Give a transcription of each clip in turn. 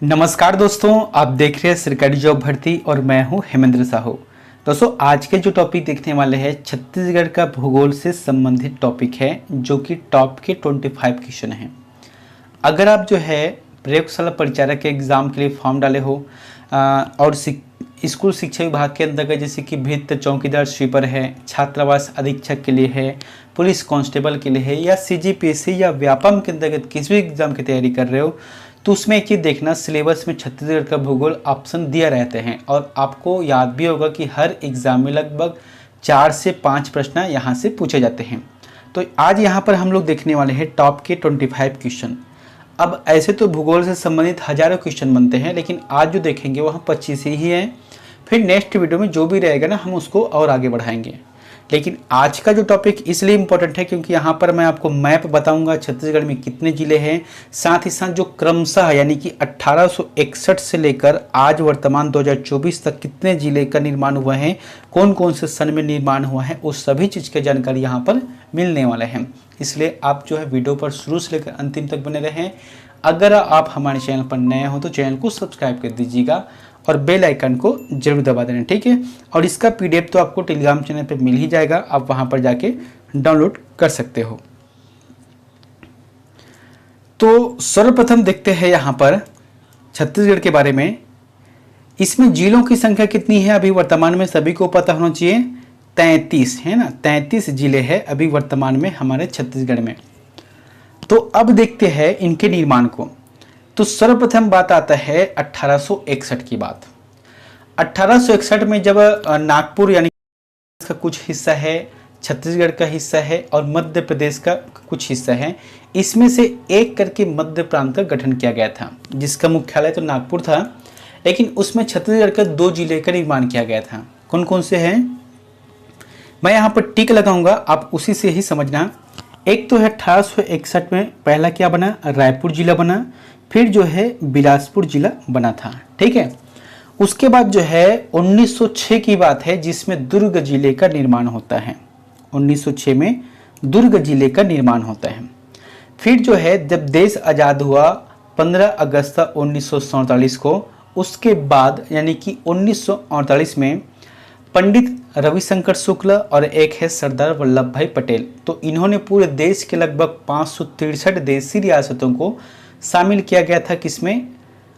नमस्कार दोस्तों, आप देख रहे हैं सरकारी जॉब भर्ती और मैं हूं हेमेंद्र साहू। दोस्तों, आज के जो टॉपिक देखने वाले हैं छत्तीसगढ़ का भूगोल से संबंधित टॉपिक है, जो कि टॉप के 25 क्वेश्चन हैं। अगर आप जो है प्रयोगशाला परिचारक के एग्ज़ाम के लिए फॉर्म डाले हो और स्कूल शिक्षा विभाग के अंतर्गत जैसे कि भित्त चौकीदार स्वीपर है, छात्रावास अधीक्षक के लिए है, पुलिस कांस्टेबल के लिए है, या सीजीपीएससी या व्यापम के अंतर्गत किसी भी एग्ज़ाम की तैयारी कर रहे हो, तो उसमें एक चीज़ देखना, सिलेबस में छत्तीसगढ़ का भूगोल ऑप्शन दिया रहते हैं और आपको याद भी होगा कि हर एग्ज़ाम में लगभग 4 से 5 प्रश्न यहाँ से पूछे जाते हैं। तो आज यहाँ पर हम लोग देखने वाले हैं टॉप के 25 क्वेश्चन। अब ऐसे तो भूगोल से संबंधित हज़ारों क्वेश्चन बनते हैं, लेकिन आज जो देखेंगे वहाँ 25 ही हैं। फिर नेक्स्ट वीडियो में जो भी रहेगा ना, हम उसको और आगे बढ़ाएंगे। लेकिन आज का जो टॉपिक इसलिए इम्पोर्टेंट है क्योंकि यहाँ पर मैं आपको मैप बताऊंगा छत्तीसगढ़ में कितने ज़िले हैं, साथ ही साथ जो क्रमशः यानी कि 1861 से लेकर आज वर्तमान 2024 तक कितने ज़िले का निर्माण हुआ है, कौन कौन से सन में निर्माण हुआ है, उस सभी चीज़ की जानकारी यहाँ पर मिलने वाले हैं। इसलिए आप जो है वीडियो पर शुरू से लेकर अंतिम तक बने रहें। अगर आप हमारे चैनल पर नए हो तो चैनल को सब्सक्राइब कर दीजिएगा और बेल आइकन को जरूर दबा देना, ठीक है। और इसका पीडीएफ तो आपको टेलीग्राम चैनल पे मिल ही जाएगा, आप वहां पर जाके डाउनलोड कर सकते हो। तो सर्वप्रथम देखते हैं यहाँ पर छत्तीसगढ़ के बारे में। इसमें जिलों की संख्या कितनी है अभी वर्तमान में, सभी को पता होना चाहिए, 33 है ना। 33 जिले हैं अभी वर्तमान में हमारे छत्तीसगढ़ में। तो अब देखते हैं इनके निर्माण को। तो सर्वप्रथम बात आता है 1861 की बात। 1861 में जब नागपुर यानी का कुछ हिस्सा है, छत्तीसगढ़ का हिस्सा है और मध्य प्रदेश का कुछ हिस्सा है, इसमें से एक करके मध्य प्रांत का गठन किया गया था, जिसका मुख्यालय तो नागपुर था, लेकिन उसमें छत्तीसगढ़ का 2 जिले का निर्माण किया गया था। कौन कौन से हैं, मैं यहाँ पर टिक लगाऊंगा, आप उसी से ही समझना। एक तो है 1861 में पहला क्या बना, रायपुर जिला बना, फिर जो है बिलासपुर जिला बना था, ठीक है। उसके बाद जो है 1906 की बात है, जिसमें दुर्ग जिले का निर्माण होता है। 1906 में दुर्ग जिले का निर्माण होता है। फिर जो है जब देश आज़ाद हुआ 15 अगस्त 1947 को, उसके बाद यानी कि 1948 में पंडित रविशंकर शुक्ल और एक है सरदार वल्लभ भाई पटेल, तो इन्होंने पूरे देश के लगभग 563 देशी रियासतों को शामिल किया गया था, किसमें,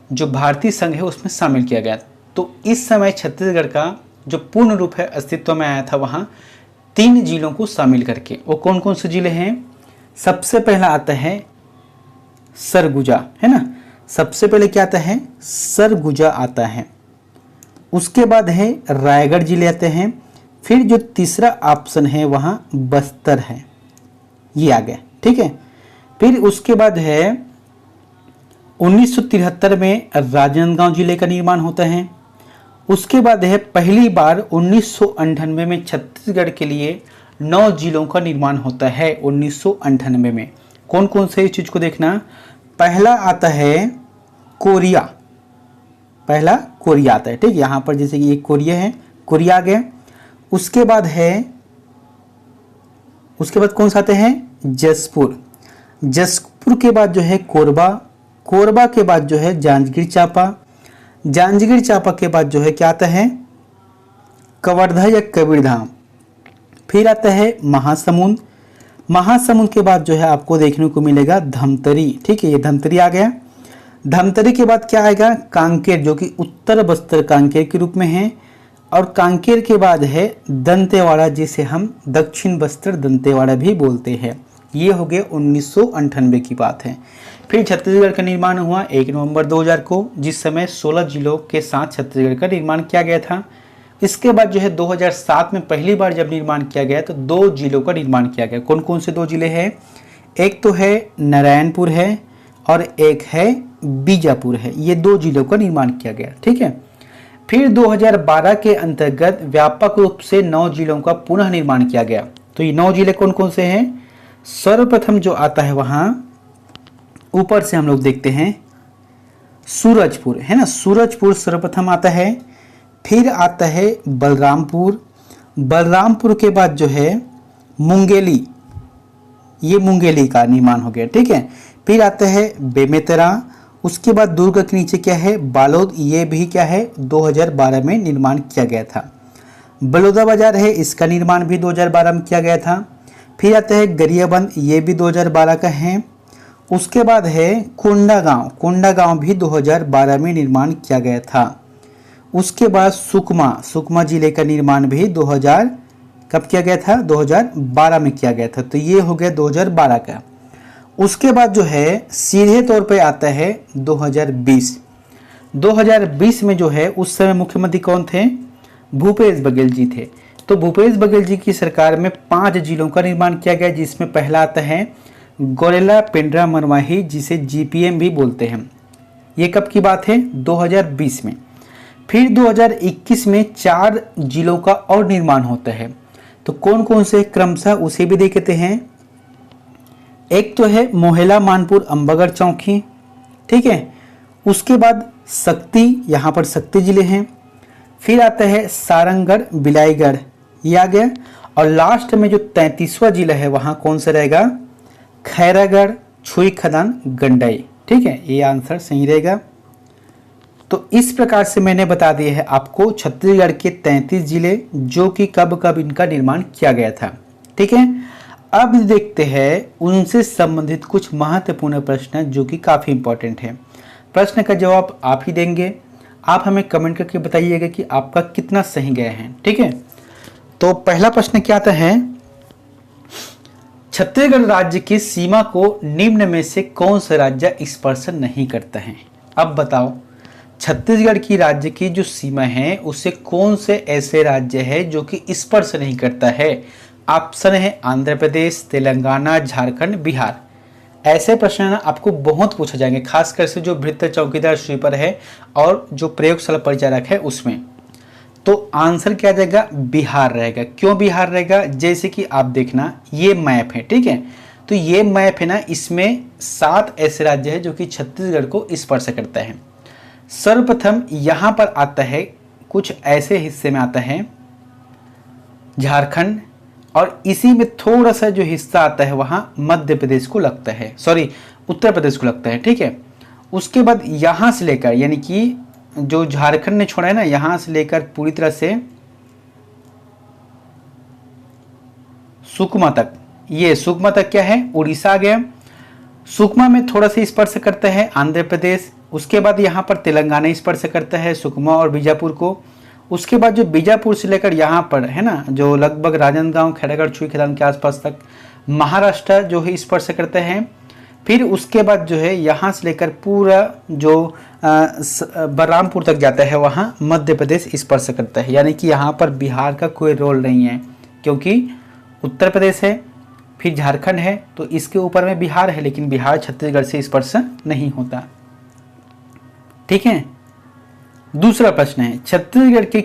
जो भारतीय संघ है उसमें शामिल किया गया। तो इस समय छत्तीसगढ़ का जो पूर्ण रूप है अस्तित्व में आया था, वहाँ 3 जिलों को शामिल करके। वो कौन कौन से जिले हैं, सबसे पहला आता है सरगुजा, है ना। सबसे पहले क्या आता है, सरगुजा आता है। उसके बाद है रायगढ़ जिले आते हैं। फिर जो तीसरा ऑप्शन है वहाँ बस्तर है, ये आ गया, ठीक है। फिर उसके बाद है 1973 में राजनांदगांव जिले का निर्माण होता है। उसके बाद है पहली बार 1998 में छत्तीसगढ़ के लिए 9 जिलों का निर्माण होता है। 1998 में कौन कौन से इस चीज़ को देखना, पहला आता है कोरिया, पहला कोरिया आता है, ठीक। यहाँ पर जैसे कि एक कोरिया है, कोरिया आ गया। उसके बाद कौन सा आते हैं, जसपुर। जसपुर के बाद जो है कोरबा, कोरबा के बाद जो है जांजगीर चांपा, जांजगीर चांपा के बाद जो है क्या आता है, कवर्धा या कबीरधाम। फिर आता है महासमुंद, महासमुंद के बाद जो है आपको देखने को मिलेगा धमतरी, ठीक है, ये धमतरी आ गया। धमतरी के बाद क्या आएगा, कांकेर, जो कि उत्तर बस्तर कांकेर के रूप में है। और कांकेर के बाद है दंतेवाड़ा, जिसे हम दक्षिण बस्तर दंतेवाड़ा भी बोलते हैं। ये हो गए 1998 की बात है। फिर छत्तीसगढ़ का निर्माण हुआ 1 नवंबर 2000 को, जिस समय 16 जिलों के साथ छत्तीसगढ़ का निर्माण किया गया था। इसके बाद जो है 2007 में पहली बार जब निर्माण किया गया तो 2 जिलों का निर्माण किया गया। कौन कौन से 2 जिले हैं, एक तो है नारायणपुर है और एक है बीजापुर है। ये 2 जिलों का निर्माण किया गया, ठीक है। फिर 2012 के अंतर्गत व्यापक रूप से 9 जिलों का पुनः निर्माण किया गया। तो ये 9 जिले कौन कौन से हैं, सर्वप्रथम जो आता है वहाँ ऊपर से हम लोग देखते हैं सूरजपुर, है ना। सूरजपुर सर्वप्रथम आता है। फिर आता है बलरामपुर, बलरामपुर के बाद जो है मुंगेली, ये मुंगेली का निर्माण हो गया, ठीक है। फिर आता है बेमेतरा, उसके बाद दुर्ग के नीचे क्या है, बालोद, ये भी क्या है 2012 में निर्माण किया गया था। बलौदा बाजार है, इसका निर्माण भी 2012 में किया गया था। फिर आता है गरियाबंद, ये भी 2012 का है। उसके बाद है कोंडागांव, कोंडागांव भी 2012 में निर्माण किया गया था। उसके बाद सुकमा, सुकमा जिले का निर्माण भी 2000 कब किया गया था, 2012 में किया गया था। तो ये हो गया 2012 का। उसके बाद जो है सीधे तौर पे आता है 2020। 2020 में जो है उस समय मुख्यमंत्री कौन थे, भूपेश बघेल जी थे। तो भूपेश बघेल जी की सरकार में 5 जिलों का निर्माण किया गया, जिसमें पहला आता है गौरेला पेंड्रा मरवाही, जिसे जीपीएम भी बोलते हैं। ये कब की बात है, 2020 में। फिर 2021 में 4 जिलों का और निर्माण होता है। तो कौन कौन से क्रमशः उसे भी देखते हैं। एक तो है मोहेला, मानपुर, अंबागढ़, चौकी, ठीक है। उसके बाद शक्ति, यहाँ पर शक्ति जिले हैं। फिर आता है सारंगगढ़, बिलाईगढ़, ये आ गया। और लास्ट में जो 33वां जिला है वहाँ कौन सा रहेगा, खैरागढ़, छुई खदान, गंडाई, ठीक है। ये आंसर सही रहेगा। तो इस प्रकार से मैंने बता दिया है आपको छत्तीसगढ़ के 33 जिले, जो कि कब कब इनका निर्माण किया गया था, ठीक है। अब देखते हैं उनसे संबंधित कुछ महत्वपूर्ण प्रश्न जो कि काफ़ी इंपॉर्टेंट है। प्रश्न का जवाब आप ही देंगे। आप हमें कमेंट करके बताइएगा कि आपका कितना सही गया है, ठीक है। तो पहला प्रश्न क्या आता है, छत्तीसगढ़ राज्य की सीमा को निम्न में से कौन सा राज्य स्पर्श नहीं करता है। अब बताओ, छत्तीसगढ़ की राज्य की जो सीमा है उसे कौन से ऐसे राज्य है जो कि स्पर्श नहीं करता है। ऑप्शन है आंध्र प्रदेश, तेलंगाना, झारखंड, बिहार। ऐसे प्रश्न ना आपको बहुत पूछे जाएंगे, खासकर से जो भृत्य चौकीदार स्वीपर है और जो प्रयोगशाला परिचारक है उसमें। तो आंसर क्या जाएगा, बिहार रहेगा। क्यों बिहार रहेगा, जैसे कि आप देखना ये मैप है, ठीक है। तो ये मैप है ना, इसमें 7 ऐसे राज्य है जो कि छत्तीसगढ़ को स्पर्श करता है। सर्वप्रथम यहाँ पर आता है, कुछ ऐसे हिस्से में आता है झारखंड, और इसी में थोड़ा सा जो हिस्सा आता है वहाँ मध्य प्रदेश को लगता है, सॉरी उत्तर प्रदेश को लगता है, ठीक है। उसके बाद यहाँ से लेकर, यानी कि जो झारखंड ने छोड़ा है ना, यहाँ से लेकर पूरी तरह से सुकमा तक, ये सुकमा तक क्या है, उड़ीसा आ गया। सुकमा में थोड़ा सा स्पर्श करता है आंध्र प्रदेश। उसके बाद यहाँ पर तेलंगाना स्पर्श करता है सुकमा और बीजापुर को। उसके बाद जो बीजापुर से लेकर यहाँ पर है ना, जो लगभग राजनांदगांव, खैरागढ़, छुई खदान के आसपास तक महाराष्ट्र जो है स्पर्श करते हैं। फिर उसके बाद जो है यहाँ से लेकर पूरा जो बलरामपुर तक जाता है वहाँ मध्य प्रदेश स्पर्श करता है। यानी कि यहाँ पर बिहार का कोई रोल नहीं है, क्योंकि उत्तर प्रदेश है, फिर झारखंड है, तो इसके ऊपर में बिहार है, लेकिन बिहार छत्तीसगढ़ से स्पर्श नहीं होता, ठीक है। दूसरा प्रश्न है, छत्तीसगढ़ के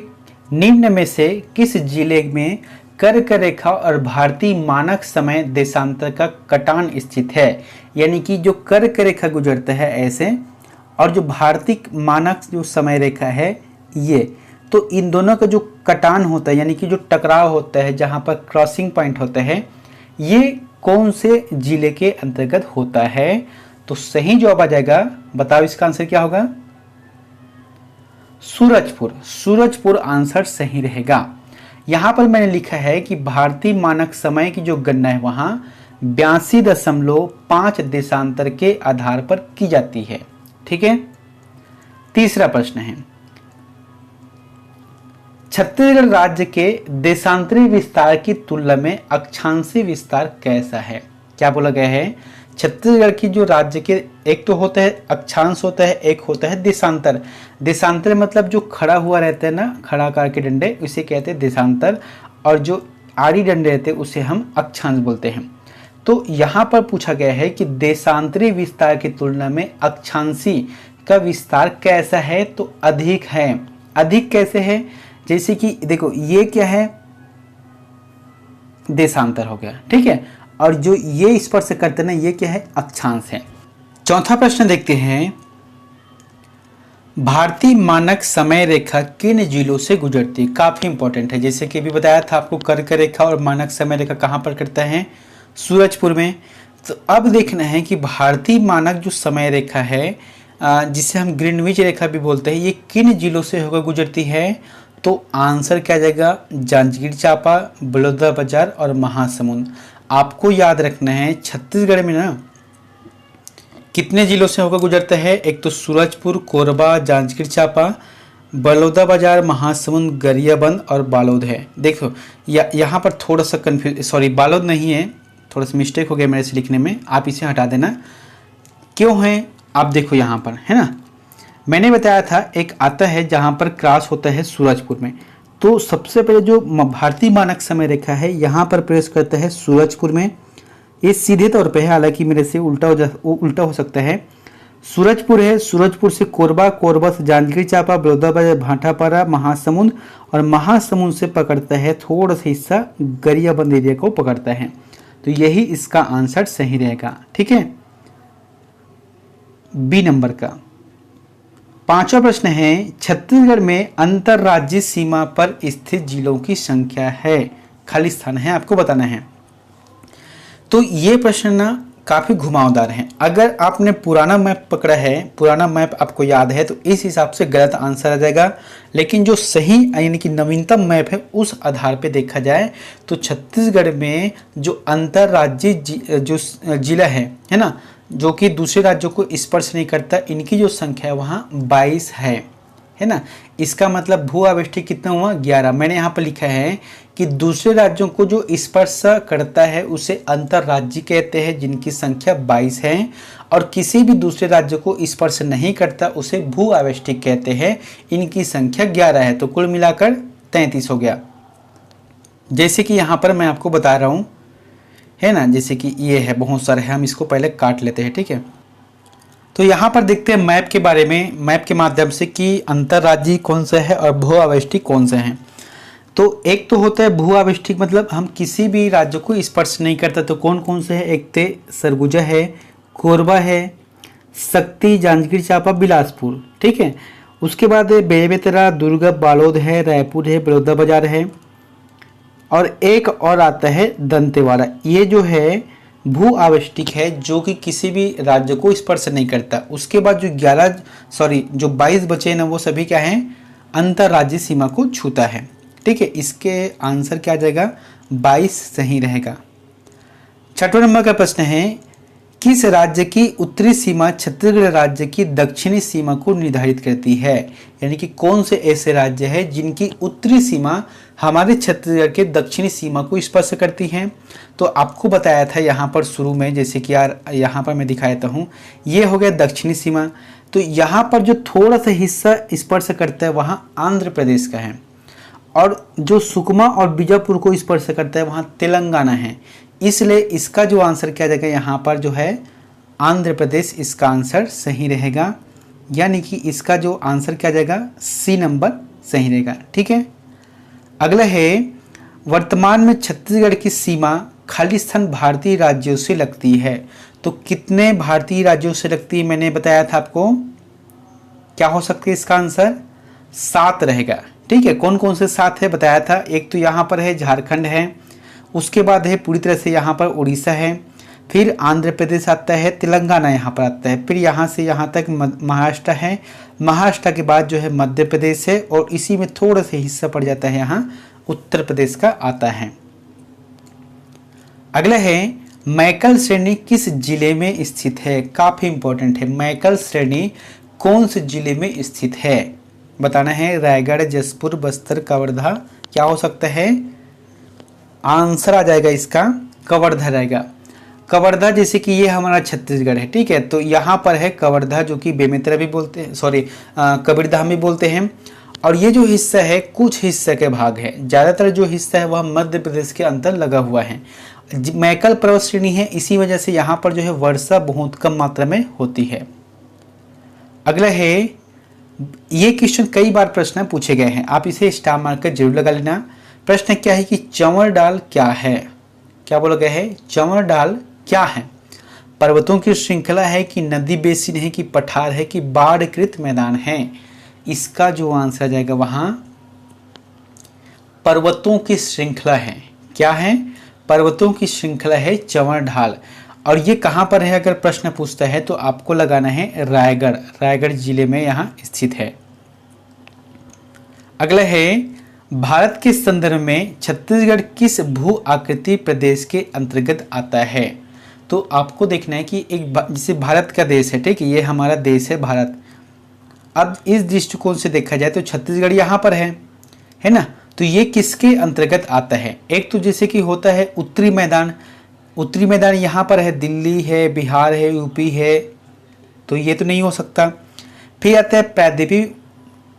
निम्न में से किस जिले में कर्क रेखा और भारतीय मानक समय देशांतर का कटान स्थित है। यानी कि जो कर्क रेखा गुजरता है ऐसे, और जो भारतीय मानक जो समय रेखा है ये, तो इन दोनों का जो कटान होता है, यानी कि जो टकराव होता है, जहाँ पर क्रॉसिंग पॉइंट होता है, ये कौन से जिले के अंतर्गत होता है। तो सही जवाब आ जाएगा, बताओ इसका आंसर क्या होगा, सूरजपुर। सूरजपुर आंसर सही रहेगा। यहाँ पर मैंने लिखा है कि भारतीय मानक समय की जो गणना है वहाँ 82.5 देशांतर के आधार पर की जाती है, ठीक है। तीसरा प्रश्न है, छत्तीसगढ़ राज्य के देशांतरी विस्तार की तुलना में अक्षांशीय विस्तार कैसा है। क्या बोला गया है, छत्तीसगढ़ की जो राज्य के, एक तो होता है अक्षांश होता है, एक होता है देशांतर। देशांतर मतलब जो खड़ा हुआ रहता है ना, खड़ा आकार के डंडे, उसे कहते हैं देशांतर, और जो आड़ी डंडे रहते हैं उसे हम अक्षांश बोलते हैं। तो यहाँ पर पूछा गया है कि देशांतरी विस्तार की तुलना में अक्षांशी का विस्तार कैसा है, तो अधिक है। अधिक कैसे है, जैसे कि देखो ये क्या है, देशांतर हो गया, ठीक है, और जो ये स्पर्श करते ना ये क्या है, अक्षांश है। चौथा प्रश्न देखते हैं, भारतीय मानक समय रेखा किन जिलों से गुजरती है। काफी इंपॉर्टेंट है, जैसे कि अभी बताया था आपको, कर्क रेखा और मानक समय रेखा कहाँ पर करता है, सूरजपुर में। तो अब देखना है कि भारतीय मानक जो समय रेखा है जिसे हम ग्रीनविच रेखा भी बोलते हैं, ये किन जिलों से होकर गुजरती है? तो आंसर क्या आ जाएगा? जांजगीर चांपा, बलौदाबाजार और महासमुंद। आपको याद रखना है छत्तीसगढ़ में ना कितने जिलों से होकर गुजरता है? एक तो सूरजपुर, कोरबा, जांजगीर चांपा, बलौदाबाजार, महासमुंद, गरियाबंद और बालोद है। देखो यहाँ पर थोड़ा सा सॉरी बालोद नहीं है, थोड़ा सा मिस्टेक हो गया मेरे से लिखने में, आप इसे हटा देना। क्यों है आप देखो यहाँ पर, है ना, मैंने बताया था एक आता है जहाँ पर क्रॉस होता है सूरजपुर में, तो सबसे पहले जो भारतीय मानक समय रेखा है यहाँ पर प्रवेश करता है सूरजपुर में। ये सीधे तौर पे है, हालांकि मेरे से उल्टा हो सकता है। सूरजपुर है, सूरजपुर से कोरबा, कोरबा से जांजगीर चांपा, बलौदाबाजार, भाटापारा, महासमुंद और महासमुंद से पकड़ता है थोड़ा सा हिस्सा गरियाबंद एरिया को पकड़ता है। तो यही इसका आंसर सही रहेगा। ठीक है, बी नंबर का। पांचवा प्रश्न है, छत्तीसगढ़ में अंतरराज्यीय सीमा पर स्थित जिलों की संख्या है, खाली स्थान है, आपको बताना है। तो ये प्रश्न ना काफ़ी घुमावदार है। अगर आपने पुराना मैप पकड़ा है, पुराना मैप आपको याद है, तो इस हिसाब से गलत आंसर आ जाएगा। लेकिन जो सही यानी कि नवीनतम मैप है उस आधार पे देखा जाए तो छत्तीसगढ़ में जो अंतरराज्यीय जो जिला है ना, जो कि दूसरे राज्यों को स्पर्श नहीं करता, इनकी जो संख्या है वहाँ 22 है ना। इसका मतलब भू आवेष्टि कितना हुआ? 11। मैंने यहाँ पर लिखा है कि दूसरे राज्यों को जो स्पर्श करता है उसे अंतरराज्यीय कहते हैं, जिनकी संख्या 22 है, और किसी भी दूसरे राज्य को स्पर्श नहीं करता उसे भू आवेष्टिक कहते हैं, इनकी संख्या 11 है। तो कुल मिलाकर 33 हो गया। जैसे कि यहाँ पर मैं आपको बता रहा हूँ, है ना, जैसे कि ये है, बहुत सारे हैं, हम इसको पहले काट लेते हैं। ठीक है, तो यहाँ पर देखते हैं मैप के बारे में, मैप के माध्यम से कि अंतरराज्यीय कौन सा है और भू आवेष्टिक कौन सा है। तो एक तो होता है भू आवेष्टिक, मतलब हम किसी भी राज्य को स्पर्श नहीं करता, तो कौन कौन से है? एक तो सरगुजा है, कोरबा है, शक्ति, जांजगीर चांपा, बिलासपुर। ठीक है, उसके बाद बेमेतरा, दुर्ग, बालोद है, रायपुर है, बलौदाबाजार है, और एक और आता है दंतेवाड़ा। ये जो है भू आवेष्टिक है, जो कि किसी भी राज्य को स्पर्श नहीं करता। उसके बाद जो 22 बचे ना, वो सभी क्या हैं? अंतरराज्यीय सीमा को छूता है। ठीक है, इसके आंसर क्या आ जाएगा? 22 सही रहेगा। छठवां नंबर का प्रश्न है, किस राज्य की उत्तरी सीमा छत्तीसगढ़ राज्य की दक्षिणी सीमा को निर्धारित करती है? यानी कि कौन से ऐसे राज्य हैं जिनकी उत्तरी सीमा हमारे छत्तीसगढ़ के दक्षिणी सीमा को स्पर्श करती हैं? तो आपको बताया था यहाँ पर शुरू में, जैसे कि यार यहाँ पर मैं दिखा देता हूँ, ये हो गया दक्षिणी सीमा। तो यहाँ पर जो थोड़ा सा हिस्सा स्पर्श करता है वहाँ आंध्र प्रदेश का है, और जो सुकमा और बीजापुर को स्पर्श करता है वहाँ तेलंगाना है। इसलिए इसका जो आंसर क्या जाएगा यहाँ पर जो है आंध्र प्रदेश, इसका आंसर सही रहेगा। यानी कि इसका जो आंसर क्या जाएगा? सी नंबर सही रहेगा। ठीक है, अगला है, वर्तमान में छत्तीसगढ़ की सीमा खालिस्तान भारतीय राज्यों से लगती है। तो कितने भारतीय राज्यों से लगती है? मैंने बताया था आपको, क्या हो सकता है इसका आंसर? 7 रहेगा। ठीक है, कौन कौन से 7 है बताया था। एक तो यहाँ पर है झारखंड है, उसके बाद है पूरी तरह से यहाँ पर उड़ीसा है, फिर आंध्र प्रदेश आता है, तेलंगाना यहाँ पर आता है, फिर यहाँ से यहाँ तक महाराष्ट्र है, महाराष्ट्र के बाद जो है मध्य प्रदेश है, और इसी में थोड़ा सा हिस्सा पड़ जाता है यहाँ उत्तर प्रदेश का आता है। अगला है, मैकल श्रेणी किस जिले में स्थित है? काफी इंपॉर्टेंट है, मैकल श्रेणी कौन से जिले में स्थित है बताना है। रायगढ़, जसपुर, बस्तर, कवर्धा, क्या हो सकता है? आंसर आ जाएगा इसका कवर्धा रहेगा। कवर्धा, जैसे कि ये हमारा छत्तीसगढ़ है। ठीक है, तो यहाँ पर है कवर्धा, जो कि बेमेतरा भी बोलते हैं, कबीरधाम भी बोलते हैं। और ये जो हिस्सा है कुछ हिस्से के भाग है, ज़्यादातर जो हिस्सा है वह मध्य प्रदेश के अंदर लगा हुआ है। मैकल पर्वत श्रेणी है, इसी वजह से यहाँ पर जो है वर्षा बहुत कम मात्रा में होती है। अगला है, ये क्वेश्चन कई बार प्रश्न पूछे गए हैं, आप इसे स्टार मार्क कर जरूर लगा लेना। प्रश्न क्या है कि चंवर डाल क्या है? क्या बोला गया है? चंवर डाल क्या है? पर्वतों की श्रृंखला है कि नदी बेसिन है कि पठार है कि बाढ़कृत मैदान है? इसका जो आंसर आ जाएगा वहां पर्वतों की श्रृंखला है। क्या है? पर्वतों की श्रृंखला है चंवर ढाल। और ये कहाँ पर है अगर प्रश्न पूछता है तो आपको लगाना है रायगढ़, रायगढ़ जिले में यहाँ स्थित है। अगला है भारत के संदर्भ में छत्तीसगढ़ किस भू आकृति प्रदेश के अंतर्गत आता है। तो आपको देखना है कि एक जैसे भारत का देश है, ठीक है, ये हमारा देश है भारत। अब इस दृष्टिकोण से देखा जाए तो छत्तीसगढ़ यहाँ पर है ना, तो ये किसके अंतर्गत आता है। एक तो जैसे कि होता है उत्तरी मैदान, उत्तरी मैदान यहाँ पर है, दिल्ली है, बिहार है, यूपी है, तो ये तो नहीं हो सकता। फिर आता है प्रायद्वीपीय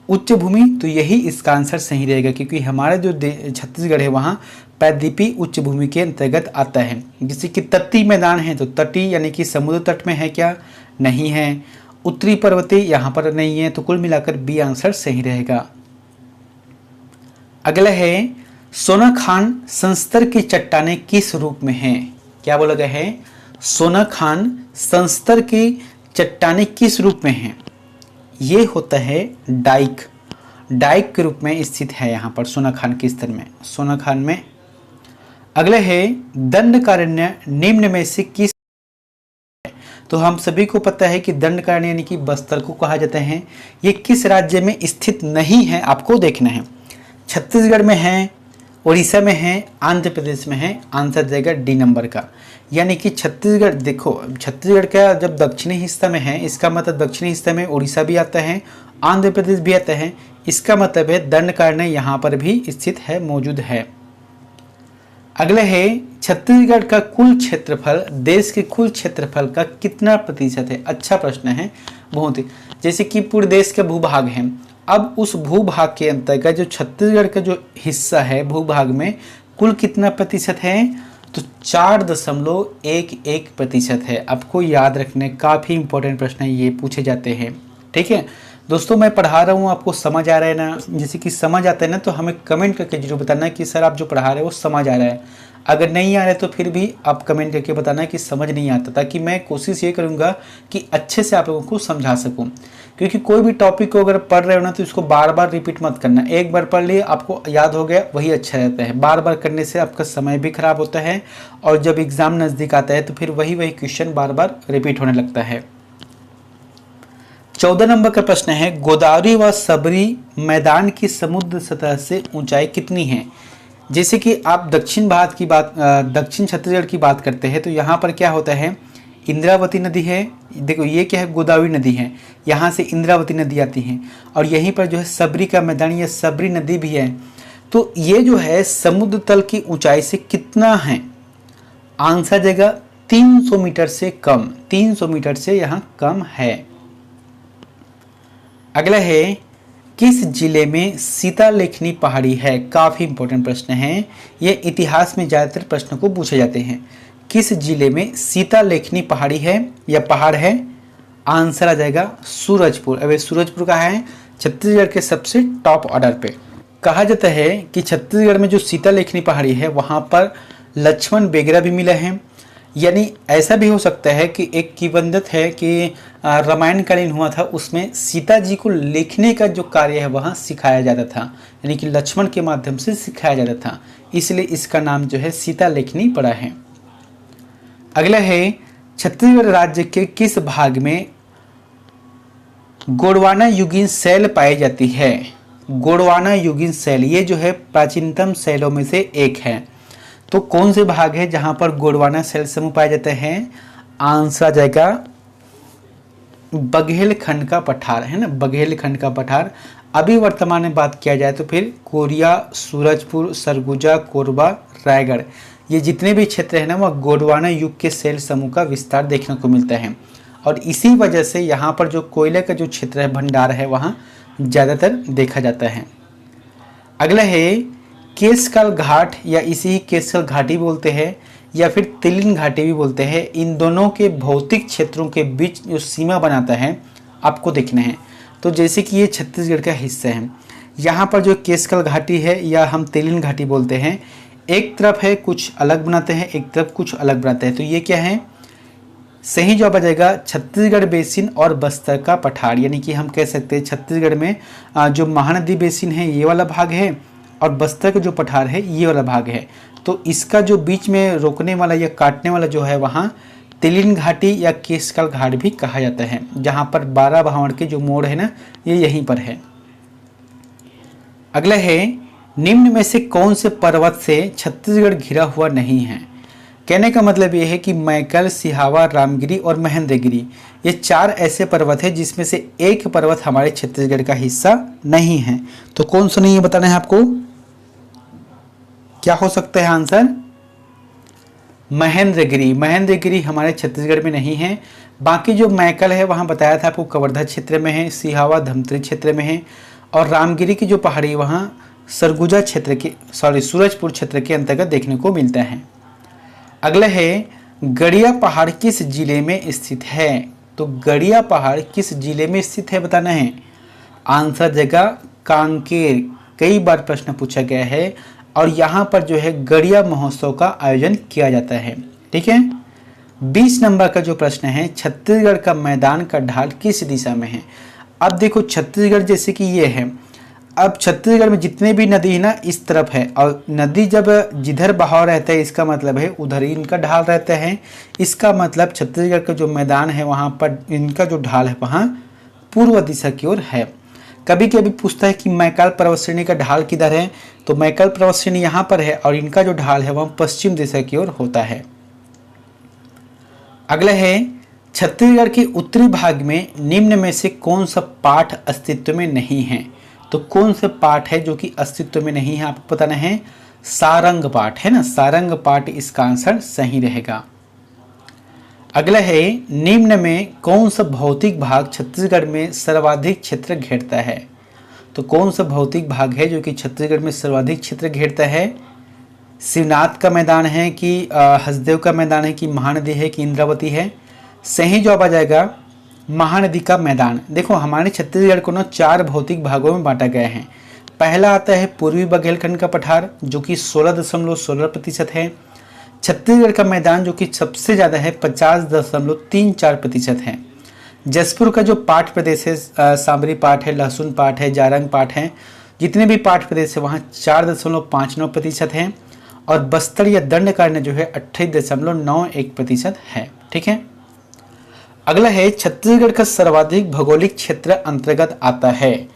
उच्च भूमि, तो यही इसका आंसर सही रहेगा क्योंकि हमारा जो छत्तीसगढ़ है वहाँ प्रायद्वीपीय उच्च भूमि के अंतर्गत आता है। जैसे कि तटीय मैदान है, तो तटीय यानी कि समुद्र तट में है क्या, नहीं है। उत्तरी पर्वतीय यहाँ पर नहीं है, तो कुल मिलाकर बी आंसर सही रहेगा। अगला है सोनाखान संस्तर की चट्टानें किस रूप में हैं। क्या बोला गया है, सोनाखान संस्तर की चट्टानें किस रूप में हैं। ये होता है डाइक, डाइक के रूप में स्थित है यहाँ पर सोनाखान के स्तर में, सोनाखान में। अगले है दंडकारण्य निम्न में से किस, तो हम सभी को पता है कि दंडकारण्य यानी कि बस्तर को कहा जाता है। ये किस राज्य में स्थित नहीं है आपको देखना है। छत्तीसगढ़ में है, उड़ीसा में है, आंध्र प्रदेश में है, आंसर जाएगा डी नंबर का। यानी कि छत्तीसगढ़, देखो छत्तीसगढ़ का जब दक्षिणी हिस्सा में है इसका मतलब दक्षिणी हिस्से में उड़ीसा भी आता है, आंध्र प्रदेश भी आता है, इसका मतलब है दंडकारण्य यहाँ पर भी स्थित है, मौजूद है। अगले है छत्तीसगढ़ का कुल क्षेत्रफल देश के कुल क्षेत्रफल का कितना प्रतिशत है। अच्छा प्रश्न है बहुत ही। जैसे कि पूरे देश का भूभाग है, अब उस भूभाग के अंतर्गत जो छत्तीसगढ़ का जो हिस्सा है भूभाग में कुल कितना प्रतिशत है, तो 4.11% है। आपको याद रखने, काफ़ी इंपॉर्टेंट प्रश्न है ये, पूछे जाते हैं। ठीक है दोस्तों, मैं पढ़ा रहा हूँ, आपको समझ आ रहा है ना। जैसे कि समझ आता है ना तो हमें कमेंट करके जरूर बताना कि सर आप जो पढ़ा रहे हो वो समझ आ रहा है। अगर नहीं आ रहा है तो फिर भी आप कमेंट करके बताना कि समझ नहीं आता, ताकि मैं कोशिश ये करूँगा कि अच्छे से आप लोगों को समझा सकूँ। क्योंकि कोई भी टॉपिक को अगर पढ़ रहे हो ना तो इसको बार बार रिपीट मत करना। एक बार पढ़ लिए, आपको याद हो गया, वही अच्छा रहता है। बार बार करने से आपका समय भी खराब होता है और जब एग्ज़ाम नज़दीक आता है तो फिर वही क्वेश्चन बार बार रिपीट होने लगता है। 14 नंबर का प्रश्न है गोदावरी व सबरी मैदान की समुद्र सतह से ऊंचाई कितनी है। जैसे कि आप दक्षिण भारत की बात, दक्षिण छत्तीसगढ़ की बात करते हैं तो यहाँ पर क्या होता है, इंद्रावती नदी है। देखो ये क्या है, गोदावरी नदी है, यहाँ से इंद्रावती नदी आती है और यहीं पर जो है सबरी का मैदान, ये सबरी नदी भी है। तो ये जो है समुद्र तल की ऊंचाई से कितना है, आंसर देगा 300 मीटर से कम, 300 मीटर से यहाँ कम है। अगला है किस जिले में सीतालेखनी पहाड़ी है। काफ़ी इंपॉर्टेंट प्रश्न है ये, इतिहास में ज़्यादातर प्रश्न को पूछे जाते हैं। किस जिले में सीतालेखनी पहाड़ी है या पहाड़ है, आंसर आ जाएगा सूरजपुर। अब सूरजपुर का है छत्तीसगढ़ के सबसे टॉप ऑर्डर पे। कहा जाता है कि छत्तीसगढ़ में जो सीतालेखनी पहाड़ी है वहाँ पर लक्ष्मण बेगरा भी मिला है। यानी ऐसा भी हो सकता है कि एक किवंदत है कि रामायण कालीन हुआ था, उसमें सीता जी को लिखने का जो कार्य है वहाँ सिखाया जाता था, यानी कि लक्ष्मण के माध्यम से सिखाया जाता था, इसलिए इसका नाम जो है सीतालेखनी पड़ा है। अगला है छत्तीसगढ़ राज्य के किस भाग में गोंडवाना युगीन शैल पाई जाती है। गोंडवाना युगीन शैल ये जो है प्राचीनतम शैलों में से एक है। तो कौन से भाग है जहां पर गोंडवाना शैल समूह पाए जाते हैं, आंसर आ जाएगा बघेलखंड का पठार, है ना, बघेलखंड का पठार। अभी वर्तमान में बात किया जाए तो फिर कोरिया, सूरजपुर, सरगुजा, कोरबा, रायगढ़, ये जितने भी क्षेत्र है ना वह गोंडवाना युग के शैल समूह का विस्तार देखने को मिलता है। और इसी वजह से यहाँ पर जो कोयले का जो क्षेत्र है, भंडार है, वहाँ ज़्यादातर देखा जाता है। अगला है केशकाल घाट, या इसी ही केशकाल घाटी बोलते हैं या फिर तिलिन घाटी भी बोलते हैं। इन दोनों के भौतिक क्षेत्रों के बीच जो सीमा बनाता है आपको देखना है। तो जैसे कि ये छत्तीसगढ़ का हिस्सा है, यहाँ पर जो केशकाल घाटी है या हम तिलिन घाटी बोलते हैं, एक तरफ है कुछ अलग बनाते हैं, एक तरफ कुछ अलग बनाते हैं। तो ये क्या है, सही जवाब आ जाएगा छत्तीसगढ़ बेसिन और बस्तर का पठार। यानी कि हम कह सकते हैं छत्तीसगढ़ में जो महानदी बेसिन है ये वाला भाग है और बस्तर का जो पठार है ये वाला भाग है। तो इसका जो बीच में रोकने वाला या काटने वाला जो है वहाँ तिलिन घाटी या केशकाल घाट भी कहा जाता है, जहां पर 12 भावर के जो मोड़ है ना, ये यहीं पर है। अगला है, निम्न में से कौन से पर्वत से छत्तीसगढ़ घिरा हुआ नहीं है। कहने का मतलब ये है कि मैकल, सिहावा, रामगिरी और महेंद्रगिरी, ये 4 ऐसे पर्वत है जिसमें से एक पर्वत हमारे छत्तीसगढ़ का हिस्सा नहीं है। तो कौन सा नहीं है बताना है आपको। क्या हो सकता है आंसर? महेंद्रगिरी। महेंद्रगिरी हमारे छत्तीसगढ़ में नहीं है। बाकी जो मैकल है वहाँ बताया था आपको कवर्धा क्षेत्र में है, सिहावा धमतरी क्षेत्र में है, और रामगिरी की जो पहाड़ी वहाँ सरगुजा क्षेत्र के सूरजपुर क्षेत्र के अंतर्गत देखने को मिलता है। अगला है, गड़िया पहाड़ किस जिले में स्थित है। तो गड़िया पहाड़ किस जिले में स्थित है बताना है। आंसर जगह कांकेर। कई बार प्रश्न पूछा गया है और यहाँ पर जो है गड़िया महोत्सव का आयोजन किया जाता है। ठीक है। 20 नंबर का जो प्रश्न है, छत्तीसगढ़ का मैदान का ढाल किस दिशा में है। अब देखो छत्तीसगढ़ जैसे कि ये है, अब छत्तीसगढ़ में जितने भी नदी है ना इस तरफ है, और नदी जब जिधर बहाव रहता है इसका मतलब है उधर ही इनका ढाल रहता है। इसका मतलब छत्तीसगढ़ का जो मैदान है वहाँ पर इनका जो ढाल है वहाँ पूर्व दिशा की ओर है। कभी कभी पूछता है कि मैकाल पर्वत श्रेणी का ढाल किधर है, तो मैकाल पर्वत श्रेणी यहाँ पर है और इनका जो ढाल है वह पश्चिम दिशा की ओर होता है। अगला है, छत्तीसगढ़ के उत्तरी भाग में निम्न में से कौन सा पाठ अस्तित्व में नहीं है। तो कौन से पाठ है जो कि अस्तित्व में नहीं है, आपको बताना है। सारंग पाठ है ना, सारंग पाठ इसका आंसर सही रहेगा। अगला है, निम्न में कौन सा भौतिक भाग छत्तीसगढ़ में सर्वाधिक क्षेत्र घेरता है। तो कौन सा भौतिक भाग है जो कि छत्तीसगढ़ में सर्वाधिक क्षेत्र घेरता है। शिवनाथ का मैदान है कि हसदेव का मैदान है कि महानदी है कि इंद्रावती है। सही जवाब आ जाएगा महानदी का मैदान। देखो हमारे छत्तीसगढ़ को ना 4 भौतिक भागों में बांटा गया है। पहला आता है पूर्वी बघेलखंड का पठार जो कि 16.16% है। छत्तीसगढ़ का मैदान जो कि सबसे ज़्यादा है 50.34% है। जसपुर का जो पाठ प्रदेश है, सांबरी पाठ है, लहसुन पाठ है, जारंग पाठ है, जितने भी पाठ प्रदेश है वहाँ 4.59% है। और बस्तर या दंडकारण्य जो है 28.91% है। ठीक है। अगला है, छत्तीसगढ़ का सर्वाधिक भौगोलिक क्षेत्र अंतर्गत आता है।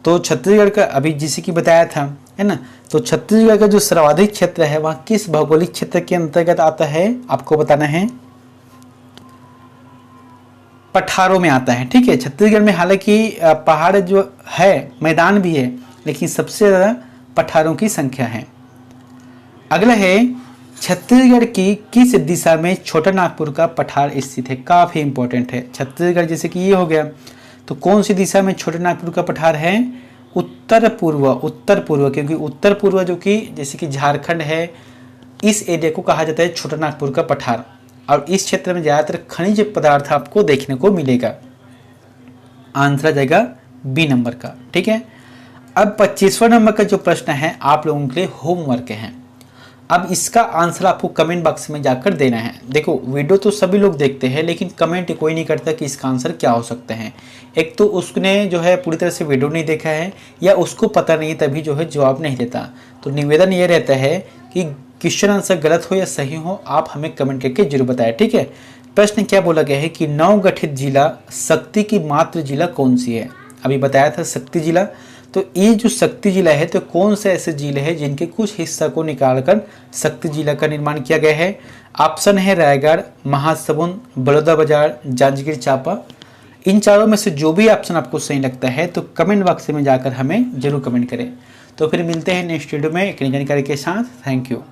तो छत्तीसगढ़ का अभी जिसे कि बताया था है ना, तो छत्तीसगढ़ का जो सर्वाधिक क्षेत्र है वह किस भौगोलिक क्षेत्र के अंतर्गत आता है, आपको बताना है। पठारों में आता है। ठीक है। छत्तीसगढ़ में हालांकि पहाड़ जो है मैदान भी है, लेकिन सबसे ज़्यादा पठारों की संख्या है। अगला है, छत्तीसगढ़ की किस दिशा में छोटा नागपुर का पठार स्थित है। काफ़ी इंपॉर्टेंट है। छत्तीसगढ़ जैसे कि ये हो गया, तो कौन सी दिशा में छोटा नागपुर का पठार है। उत्तर पूर्व। उत्तर पूर्व, क्योंकि उत्तर पूर्व जो कि जैसे कि झारखंड है, इस एरिया को कहा जाता है छोटा नागपुर का पठार। और इस क्षेत्र में ज़्यादातर खनिज पदार्थ आपको देखने को मिलेगा। आंसर आ जाएगा बी नंबर का। ठीक है। अब 25वां नंबर का जो प्रश्न है आप लोगों के लिए होमवर्क है। अब इसका आंसर आपको कमेंट बॉक्स में जाकर देना है। देखो वीडियो तो सभी लोग देखते हैं लेकिन कमेंट कोई नहीं करता कि इसका आंसर क्या हो सकता है। एक तो उसने जो है पूरी तरह से वीडियो नहीं देखा है या उसको पता नहीं तभी जो है जवाब नहीं देता। तो निवेदन ये रहता है कि क्वेश्चन आंसर गलत हो या सही हो आप हमें कमेंट करके जरूर बताएं। ठीक है। प्रश्न क्या बोला गया है कि नवगठित जिला शक्ति की मात्र जिला कौन सी है। अभी बताया था शक्ति जिला, तो ये जो शक्ति जिला है तो कौन से ऐसे जिले हैं जिनके कुछ हिस्सा को निकालकर शक्ति जिला का निर्माण किया गया है। ऑप्शन है रायगढ़, महासमुंद, बलौदाबाजार, जांजगीर चांपा। इन चारों में से जो भी ऑप्शन आपको सही लगता है तो कमेंट बॉक्स में जाकर हमें जरूर कमेंट करें। तो फिर मिलते हैं नेक्स्ट वीडियो में एक नई जानकारी के साथ। Thank you.